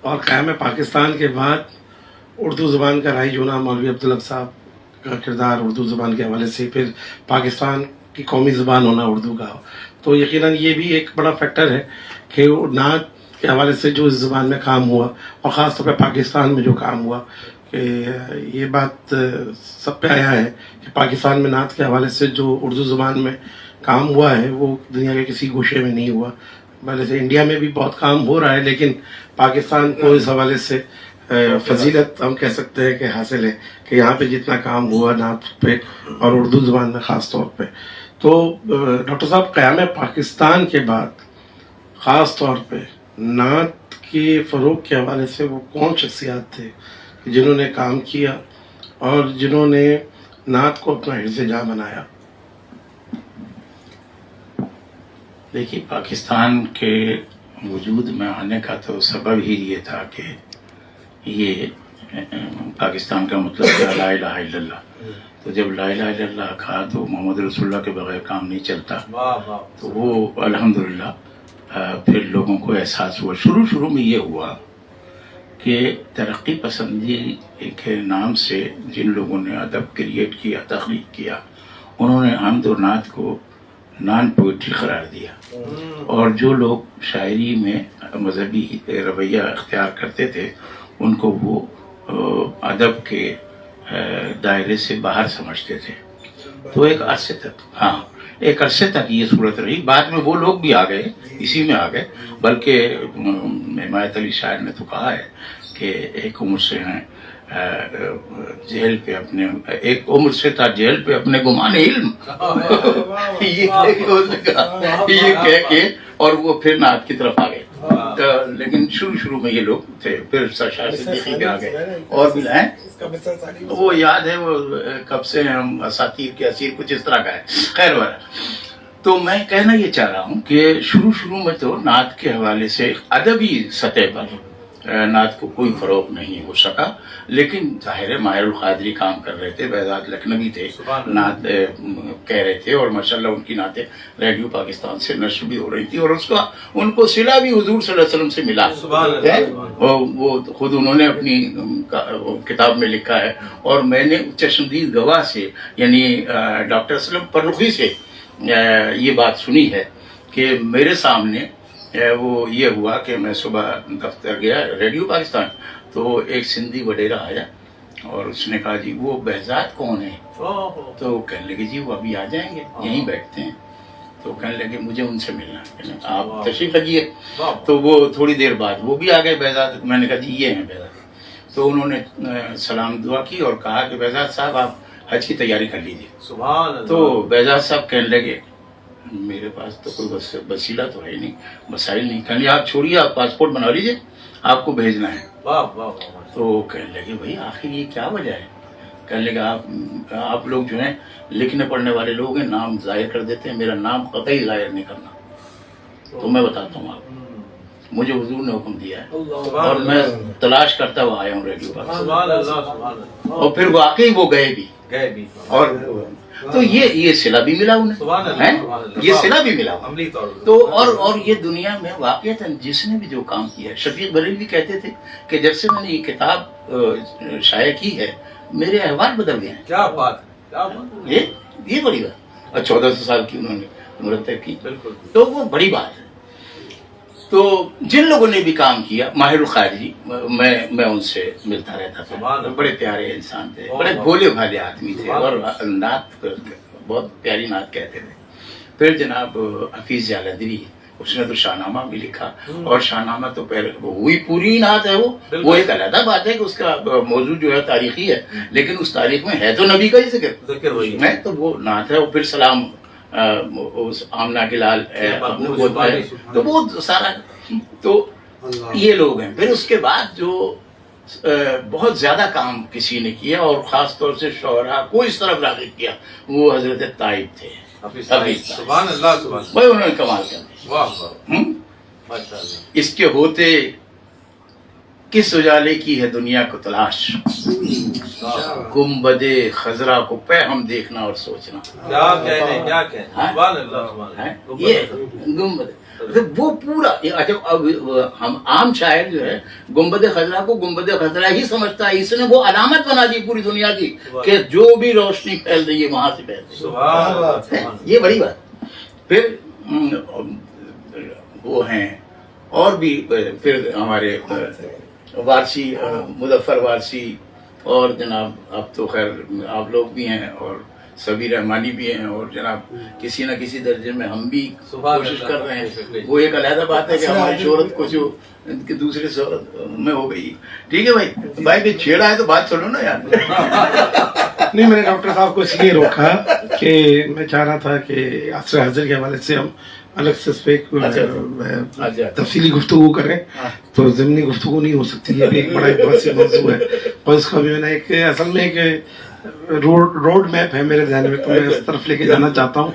اور قیام پاکستان کے بعد اردو زبان کا راہی جونا مولوی عبدالحق صاحب کا کردار اردو زبان کے حوالے سے، پھر پاکستان کی قومی زبان ہونا اردو کا، تو یقیناً یہ بھی ایک بڑا فیکٹر ہے کہ نعت کے حوالے سے جو اس زبان میں کام ہوا، اور خاص طور پہ پاکستان میں جو کام ہوا، کہ یہ بات سب پہ آیا ہے کہ پاکستان میں نعت کے حوالے سے جو اردو زبان میں کام ہوا ہے وہ دنیا کے کسی گوشے میں نہیں ہوا۔ بھلے سے انڈیا میں بھی بہت کام ہو رہا ہے، لیکن پاکستان کو اس حوالے سے فضیلت ہم کہہ سکتے ہیں کہ حاصل ہے کہ یہاں پہ جتنا کام ہوا نعت پہ اور اردو زبان میں خاص طور پہ۔ تو ڈاکٹر صاحب، قیام پاکستان کے بعد خاص طور پہ نعت کے فروغ کے حوالے سے وہ کون شخصیات تھے جنہوں نے کام کیا اور جنہوں نے نعت کو اپنا حرز جاں بنایا؟ دیکھیے، پاکستان کے وجود میں آنے کا تو سبب ہی یہ تھا کہ یہ پاکستان کا مطلب ہے لا الہ الا اللہ، تو جب لا الہ الا اللہ کہا تو محمد رسول اللہ کے بغیر کام نہیں چلتا، تو وہ الحمدللہ پھر لوگوں کو احساس ہوا۔ شروع میں یہ ہوا کہ ترقی پسندی کے نام سے جن لوگوں نے ادب کریٹ کیا، تخلیق کیا، انہوں نے حمد و نعت کو نان پوئٹری قرار دیا، اور جو لوگ شاعری میں مذہبی رویہ اختیار کرتے تھے ان کو وہ ادب کے دائرے سے باہر سمجھتے تھے۔ تو ایک عرصے تک یہ صورت رہی۔ بعد میں وہ لوگ بھی آ گئے، اسی میں آ گئے، بلکہ حمایت علی شاعر نے تو کہا ہے کہ ایک عمر سے ہیں جیل پہ اپنے، ایک عمر سے تھا جیل پہ اپنے گمان علم، یہ کہہ کے اور وہ پھر نعت کی طرف آ گئے۔ لیکن شروع میں یہ لوگ تھے، پھر شاہ صدیقی پہ آ گئے، اور بھی ہیں وہ یاد ہے، وہ کب سے ہم اساطیر کے اسیر کچھ اس طرح کا ہے۔ خیر بار، تو میں کہنا یہ چاہ رہا ہوں کہ شروع میں تو نعت کے حوالے سے ادبی سطح پر نعت کو کوئی فروغ نہیں ہو سکا، لیکن ظاہر ماہر القادری کام کر رہے تھے، بہزاد لکھنوی تھے، نعت کہہ رہے تھے، اور ماشاءاللہ ان کی نعتیں ریڈیو پاکستان سے نشر بھی ہو رہی تھی، اور اس کا ان کو صلہ بھی حضور صلی اللہ علیہ وسلم سے ملا ہے، وہ خود انہوں نے اپنی کتاب میں لکھا ہے، اور میں نے چشمدید گواہ سے، یعنی ڈاکٹر اسلم فرخی سے یہ بات سنی ہے کہ میرے سامنے وہ یہ ہوا کہ میں صبح دفتر گیا ریڈیو پاکستان، تو ایک سندھی وڈیرا آیا اور اس نے کہا جی وہ بہزاد کون ہے؟ تو کہنے لگے جی وہ ابھی آ جائیں گے، یہیں بیٹھتے ہیں۔ تو کہنے لگے مجھے ان سے ملنا ہے، آپ تشریف لگیے۔ تو وہ تھوڑی دیر بعد وہ بھی آ گئے بہزاد، میں نے کہا جی یہ ہیں بہزاد۔ تو انہوں نے سلام دعا کی اور کہا کہ بہزاد صاحب آپ حج کی تیاری کر لیجیے۔ تو بہزاد صاحب کہنے لگے میرے پاس تو کوئی وسیلہ تو ہے نہیں، وسائل نہیں۔ کہنے لگے آپ چھوڑیے، آپ پاسپورٹ بنا لیجیے، آپ کو بھیجنا ہے۔ تو کہنے لگے بھائی آخر یہ کیا وجہ ہے؟ کہنے لگے آپ لوگ جو ہیں لکھنے پڑھنے والے لوگ ہیں، نام ظاہر کر دیتے ہیں، میرا نام قطعی ظاہر نہیں کرنا۔ تو میں بتاتا ہوں آپ، مجھے حضور نے حکم دیا ہے اور میں تلاش کرتا ہوا آیا ہوں ریڈیو پر، اور پھر واقعی وہ گئے بھی، اور تو یہ صلہ بھی ملا انہیں، یہ صلہ بھی ملا۔ تو اور یہ دنیا میں واقعتاً جس نے بھی جو کام کیا ہے، شفیق بریلوی کہتے تھے کہ جب سے میں نے یہ کتاب شائع کی ہے میرے احوال بدل گئے ہیں۔ کیا بات ہے، یہ بڑی بات، اور 1400 سال کی انہوں نے مرتب کی، تو وہ بڑی بات ہے۔ تو جن لوگوں نے بھی کام کیا، ماہر القادری، میں ان سے ملتا رہتا تھا، بڑے پیارے انسان تھے، بڑے بھولے بھالے آدمی تھے، اور نعت بہت پیاری نعت کہتے تھے۔ پھر جناب حفیظ جالندری، اس نے تو شاہ نامہ بھی لکھا، اور شاہ نامہ تو وہی پوری نعت ہے، وہ ایک علیحدہ بات ہے کہ اس کا موضوع جو ہے تاریخی ہے، لیکن اس تاریخ میں ہے تو نبی کا ہی ذکر ہے، تو وہ نعت ہے۔ اور پھر سلام آمنہ کے لال تو بہت سارا، تو یہ لوگ ہیں۔ پھر اس کے بعد جو بہت زیادہ کام کسی نے کیا، اور خاص طور سے شعراء کو اس طرف راغب کیا، وہ حضرت طائب تھے۔ سبحان اللہ، بھائی انہوں نے کمال کر دیا۔ اس کے ہوتے کس اجالے کی ہے دنیا کو تلاش، گنبد خضرا کو پہ ہم دیکھنا اور سوچنا۔ کیا کہنے، کیا کہنے، سبحان اللہ، یہ گنبد وہ پورا اچھا اب ہم عام شاعر جو ہے گنبد خضرا کو گنبد خضرا ہی سمجھتا ہے، اس نے وہ علامت بنا دی پوری دنیا کی کہ جو بھی روشنی پھیل رہی ہے وہاں سے پھیل رہی سبحان اللہ ہے، یہ بڑی بات۔ پھر وہ ہیں اور بھی، پھر ہمارے وارسی مظفر وارسی، اور جناب اب تو خیر آپ لوگ بھی ہیں اور سبھی رحمانی بھی ہیں، اور جناب کسی نہ کسی درجے میں ہم بھی کوشش کر رہے ہیں۔ وہ ایک علیحدہ بات ہے کہ ہماری شہرت کو جو دوسرے شہرت میں ہو گئی۔ ٹھیک ہے بھائی، بھائی کہ چھیڑا ہے تو بات سنو نا یار۔ نہیں، میں نے ڈاکٹر صاحب کو اس لیے روکا کہ میں چاہ رہا تھا کہ عصر حاضر کے حوالے سے ہم الگ سے اس پہ تفصیلی گفتگو کریں، تو ضمنی گفتگو نہیں ہو سکتی، یہ بھی ایک بڑا وسیع موضوع ہے، اور اس کا بھی میں نے ایک اصل میں ایک روڈ میپ ہے میرے ذہن میں، تو میں اس طرف لے کے جانا چاہتا ہوں۔